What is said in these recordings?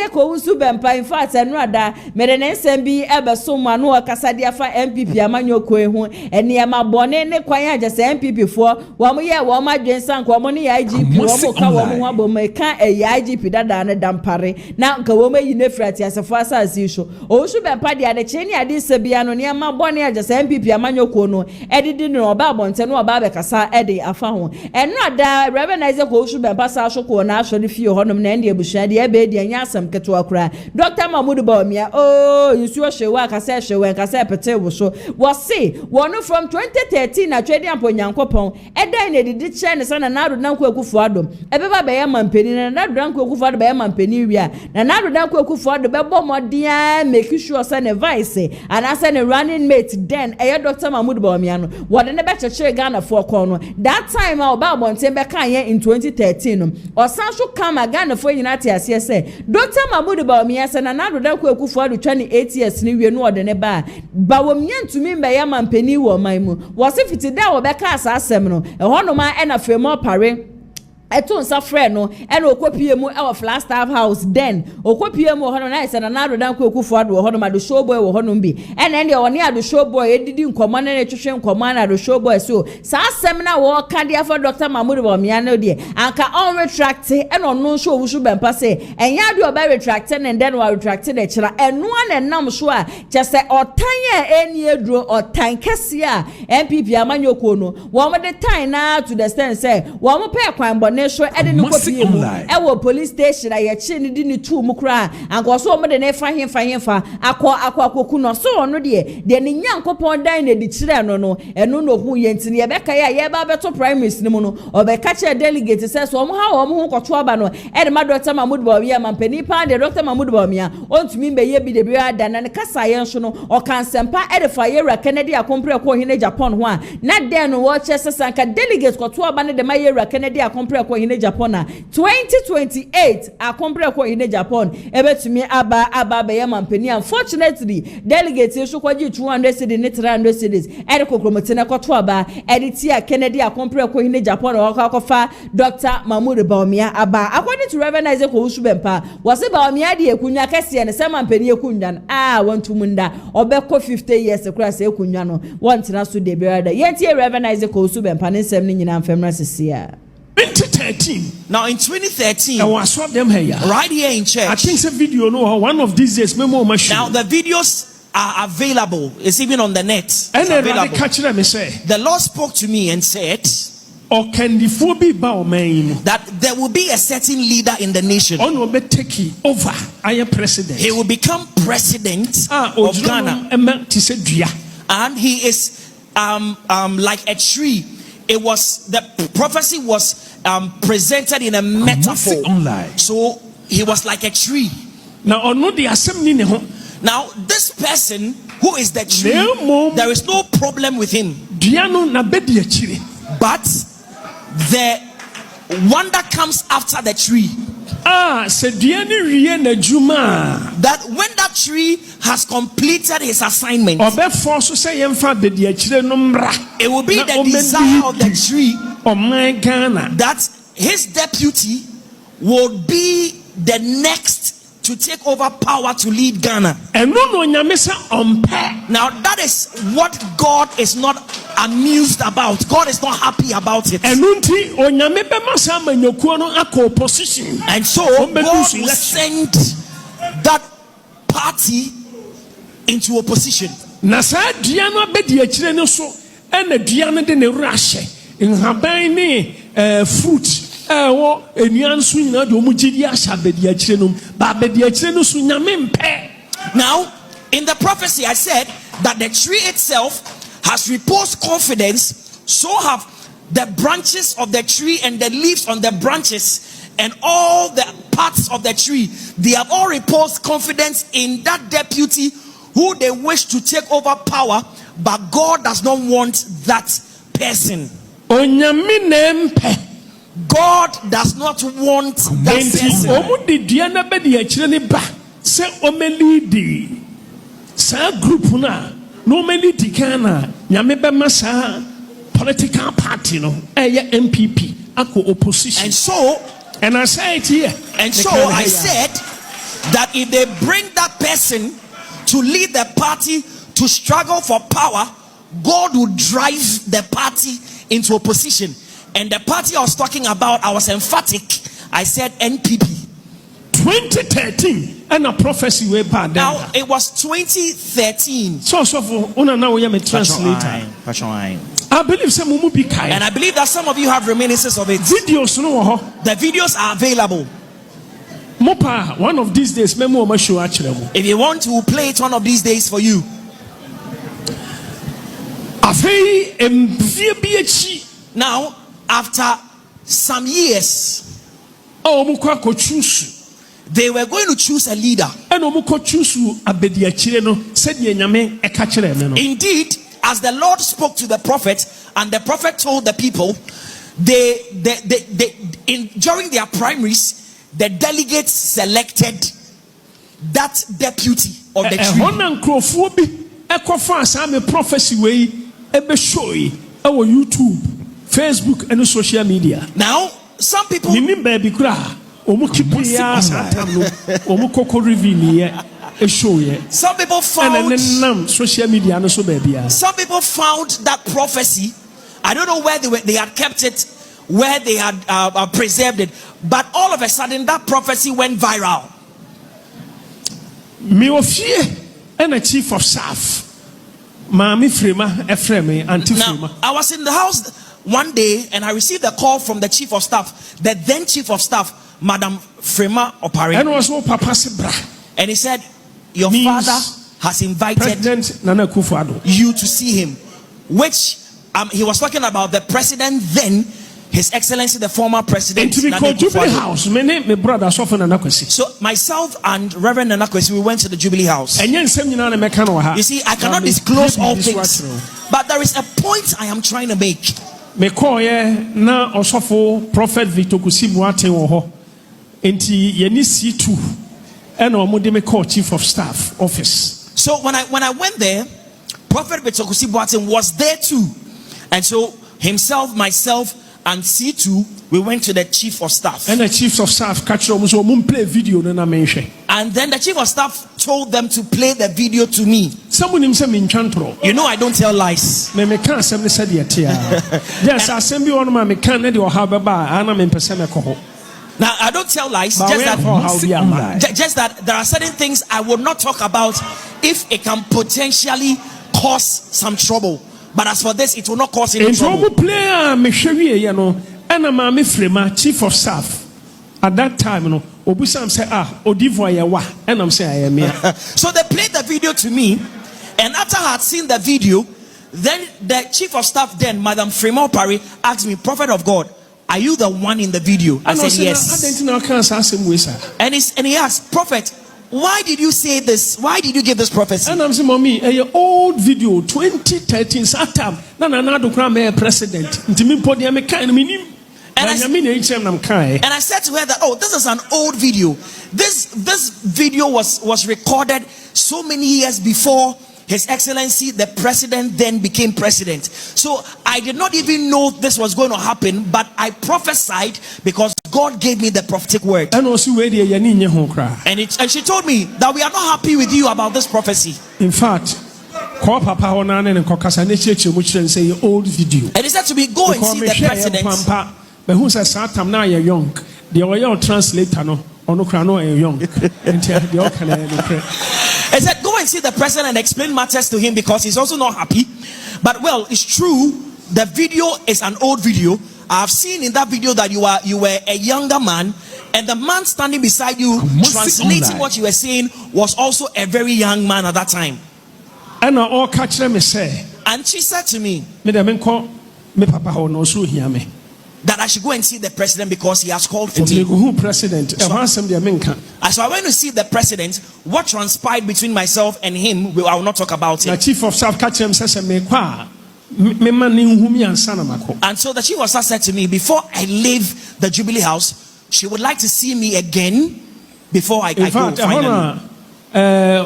Isaac OWUSU BEMPAH in fact enrada medene nsɛm bi ebeso mu anu akasa de afa MPP amanyoko ehu eniema bone ne kwan agese MPP fo wo mo ye wo ma dwensan ko mo ne IGP wo mo ka wo mo abom ka IGP dada ne dampare na nka wo mayi ne frati asefo asase so OWUSU BEMPAH de ade cheni ade sebia no ne ma bone agese MPP amanyoko no edidi no oba abonte no oba bekasa ede afa ho enrada Reverend Isaac OWUSU BEMPAH sa so ko na aso de fie honom na ende ebusua de ebe de anya asem keto akura Dr. ADDO BAWUMIA yusu hwewa kasa hwewa kasa pete wo so wo se wono from 2013 na twedi amponyankopon edan na didi che ne sana na ADDO Akufo Addo ebeba be ya mampeni na ADDO Akufo Addo be ya mampeni wia na ADDO Akufo Addo be bo modia make sure say ne vice and as ne running mate then Dr. ADDO BAWUMIA no wo de ne be cheche Ghana for kon no that time oba bonte be kan ye in 2013 no osan so kama Ghana for nyina te ase say Dr. ADDO BAWUMIA say na ADDO Akufo Addo 28 years ni wie no ode ne ba BAWUMIA ntumi mbe ya mampeni wo man mu wo se fiti da wo be ka asasem no ehono ma na femo pare eto nsa frɛ no ena okopie mu e wo Flagstaff House then okopie mu hono na ise na ADDO Akufo Addo hono ma do showboy wo hono bi ena ende wo ne ADDO showboy edidi nkomo na ne twehwe nkomo na ADDO showboy so sa asɛm na wo ka dia for Dr. ADDO BAWUMIA no de anka on retract ena ono so OWUSU BEMPAH say enya de oba retract and then wa retract de kyera eno na nam so a kyese otan a eni eduro otan kese a MPP amanyoko no wo mo de tan na to the stand say wo mo pɛ kwan bone so ede no kopie mu ewo police station aye chi ni di ni tu mu kra anko so mo de ne fa hemfa akwakoku no so no de ni nyankopon dan na di kire no no eno no hu ye ntini ye beka ye ba beto primaries ni mu no obeka che delegate say so mo ha wo mo hu koto aba no ede ma Dr. ADDO BAWUMIA mampani pa de Dr. ADDO BAWUMIA ontumi mbe ye bi de bi ada na ne kasa ye nso no o kan sempa ede fa ye ra Kennedy akompre ko hine Japan ho a na den no wo che sesanka delegate koto aba ne de ma ye ra Kennedy akompre ko hine Japan 2028 akompre ko hine Japan ebetumi aba be ye mampani unfortunately delegate so kwaji 200 cedis ne 300 cedis ede kokromote ne koto aba ede tia Kennedy akompre ko hine Japan o akofa Dr. ADDO BAWUMIA aba according to Reverend Isaac OWUSU BEMPAH wase BAWUMIA de ekunya kese ne se mampani ekunya wantumunda obeko 50 years kura se ekunya no wantina so de biada yentie Reverend Isaac OWUSU BEMPAH ne nsem ne nyina mfemra sesia 2013. Now in 2013, I was them here. Right here in church. I think the video no one of these days now the videos are available. It's even on the net. And then the Lord spoke to me and said that there will be a certain leader in the nation. Over I am president. He will become president of Ghana. And he is like a tree. It was the prophecy was presented in a metaphor. So he was like a tree. Now this person who is the tree, there is no problem with him. But the one that comes after the tree, that when that tree has completed his assignment, it will be the desire of the tree that his deputy will be the next to take over power to lead Ghana. Now that is what God is not amused about. God is not happy about it. And so God will send that party into opposition. Fruit. Now, in the prophecy, I said that the tree itself has reposed confidence, so have the branches of the tree and the leaves on the branches and all the parts of the tree. They have all reposed confidence in that deputy who they wish to take over power, but God does not want that person. God does not want that person. Political party no MPP ako opposition. And so I say it here. And so I said that if they bring that person to lead the party to struggle for power, God will drive the party into opposition. And the party I was talking about, I was emphatic. I said NPP. 2013 and a prophecy way back then. Now it was 2013. So for una now we am a translator. I believe some mumu be kind. And I believe that some of you have reminiscences of it. Videos no. The videos are available. Mopa, one of these days, memo ma show actually. If you want to play it one of these days for you. Now, after some years, they were going to choose a leader. Indeed, as the Lord spoke to the prophet, and the prophet told the people, during their primaries, the delegates selected that deputy of the tree. YouTube, Facebook, and social media. Now, some people. Some people found. Social media. Some people found that prophecy. I don't know where they had kept it, where they had preserved it, but all of a sudden that prophecy went viral. Miofie and a chief of staff. Mami Frema, Efreme, Auntie Frema. I was in the house one day and I received a call from the chief of staff, the then chief of staff, Madam Frema Opare. And was what Papa Sebra. And he said, your father has invited President Nana Akufo-Addo you to see him. Which he was talking about the president then, His Excellency the former president. And to be called Jubilee House. My brother So myself and Reverend Nana Kwesi, we went to the Jubilee House. You see, I cannot disclose all things, but there is a point I am trying to make. Na osofo Prophet Victor Kusibuate wo ho enti ye ni C2 and omode me call chief of staff office. So when I went there, Prophet Victor Kusibuate was there too, and so himself, myself, and C2, we went to the chief of staff. And the chief of staff catch them so play video na mention. And then the chief of staff told them to play the video to me. Someone him say me chantro. You know I don't tell lies. Me can assembly said yet. Yes, assembly on my can let you have a bar and I'm in person. Now I don't tell lies, just that there are certain things I will not talk about if it can potentially cause some trouble. But as for this, it will not cause any trouble. Player, me you know, and a mammy Frema, chief of staff. At that time, you know, Obusam say, Odivoya wa, and I'm saying I am here. So they played the video to me, and after I had seen the video, then the chief of staff, then Madam Frema Opare, asked me, Prophet of God, are you the one in the video? I said yes. And he asked, Prophet, why did you say this? Why did you give this prophecy? And I'm saying, mommy, a old video, 2013, Satam, Nana president. And I said to her that, oh, this is an old video. This video was recorded so many years before His Excellency the president then became president. So I did not even know this was going to happen, but I prophesied because God gave me the prophetic word. And she told me that we are not happy with you about this prophecy. In fact, old video. And he said to me, go and see the president. But who says Satam now you're young? The oil translator no young. I said, go and see the president and explain matters to him because he's also not happy. But well, it's true. The video is an old video. I've seen in that video that you were a younger man, and the man standing beside you translating what you were saying was also a very young man at that time. And all catch them say. And she said to me that I should go and see the president because he has called for me. So I went to see the president. What transpired between myself and him, I will not talk about it. The chief of staff catch him says, and so the chief of staff said to me, before I leave the Jubilee House, she would like to see me again before I go finally.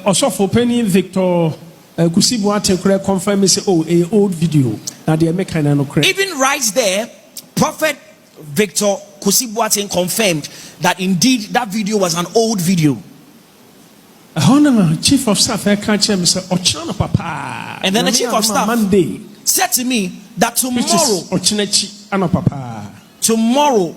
Also for Penny Victor Kusibuate confirm say, oh, a old video. Even right there, Prophet Victor Kusibuate confirmed that indeed that video was an old video. Chief of Staff can't say Ochana Papa. And then the Chief of Staff Monday said to me that tomorrow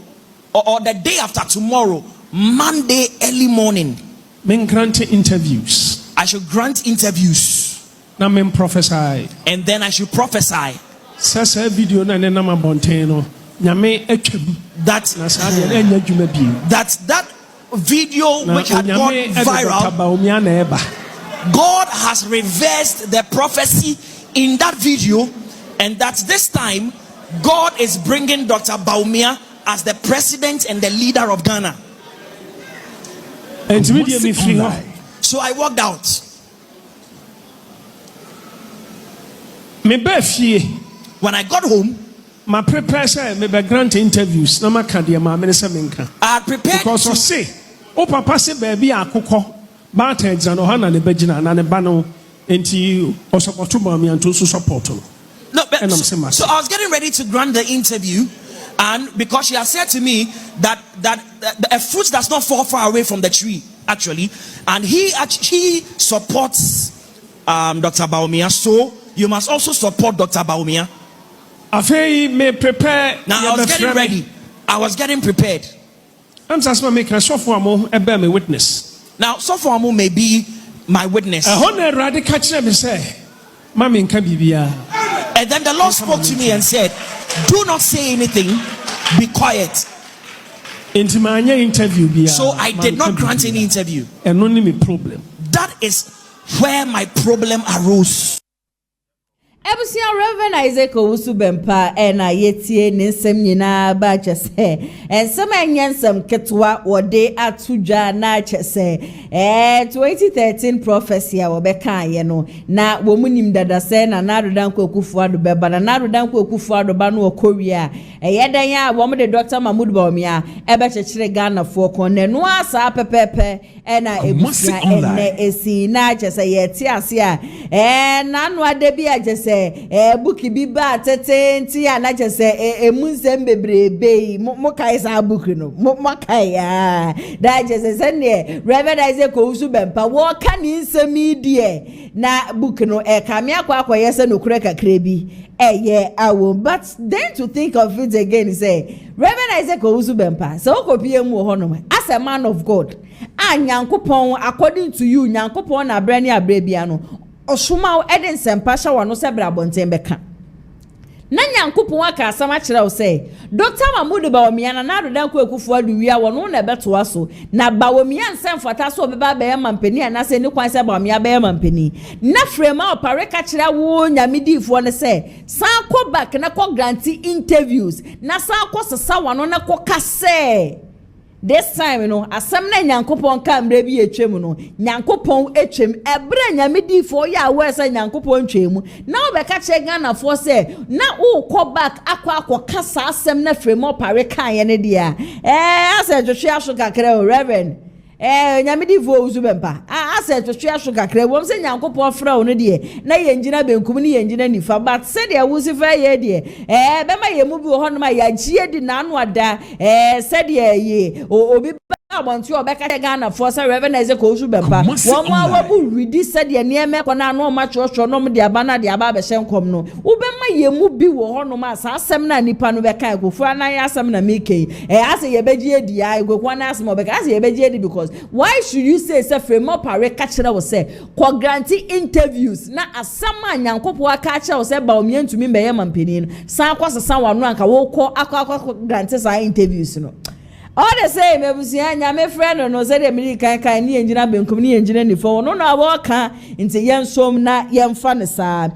or the day after tomorrow, Monday early morning, men grant interviews. I should grant interviews. Now men prophesy. And then I should prophesy. Sasa video na nena mabonteno. Nyame etwam. That video which had gone viral, God has reversed the prophecy in that video, and that this time God is bringing Dr. Bawumia as the president and the leader of Ghana. So I walked out. When I got home, my prepare me grant interviews. No I had prepared because I say, oh papa say baby akoko bartends and ohana ne begina na ne bano enti osopoto mami and to support. No, but so I was getting ready to grant the interview, and because she has said to me that a fruit does not fall far away from the tree, actually, and he supports Dr. Bawumia, so you must also support Dr. Bawumia. May prepare. Now I was getting ready. I was getting prepared. I'm just make a software a witness. Now software may be my witness. And then the Lord spoke to me and said, "Do not say anything. Be quiet." Into my interview, so I did not grant any interview. And only me problem. That is where my problem arose. Ebusia Reverend Isaac OWUSU BEMPAH yetie nsem nyina ba chese ensem anyensem ketwa wode atuja na chese 2013 prophecy a wobeka ye no na womunim dada se na narodan kwakufu ado beba na narodan kwakufu ado ba no okowia yedan ya womde Dr. Mahmoud Bawumia ebe chechire Ghana fo kon na no asa pepepe ebusia esi na chese yeti ase a na no ade bi a chese buki bi ba tetenti ana chese emunsem bebrebe mo kai sa buki no mo kai ya da chese sene Reverend Isaac OWUSU BEMPAH wo ka ni nsemi die na buki no kame akwa yese no kure kakra bi awo. But then to think of it again, say Reverend Isaac OWUSU BEMPAH so kopie mu ho no as a man of God nyankopon according to you nyankopon na brani abrebia no osuma eden sempasha wano se brabonten beka na nyankopon aka asama kire wo se Dr. Mahmoud Bawumia na nadodan ko ekufu aduwia wono na beto aso na Bawumia nsemfata so beba be mampani anase ni kwan se Bawumia be mampani na frema opare ka kire wo nyamedifo ne se san ko back na ko grant interviews na san ko sesa wano na ko kase. This time, you know, asam na nyankopon ka mre bi etwem no nyankopon etwem ebre nyamedi fo ya wesa nyankopon twem na obeka che Ghana fo se na wo ko back akwa kasa asem na frame opare kan ye ne dia ase twetwe aso kakra o Reverend nyamedi fo OWUSU BEMPAH ase twetwe aso kakra wo se nyankopon fra wo no de na ye ngina benkum ni ye ngina nifa but se de awusi fa ye de be ma ye mu bi ho no ma ya gie di na anu ada se de ye obi want you back at Ghana for Reverend Isaac OWUSU BEMPAH. One more will read this said the near me when I know much or no the abana the ababa shem come no. Ubema ye mubi wo no mas asemna nipa no beka go for na asemna meke. As a yebeji di I go one as mo beka as yebeji because why should you say frame up a catcher was say ko grantee interviews na asama nyankopon aka catcher was say Bawumia ntumi be yam mpanin. San kwasa san wano anka wo ko akwa grantee sa interviews no. All the same, ebusia nyame friend no say the American kan ni engina benkum ni engina ni fo no na wo ka nti yensom na yemfa ne saa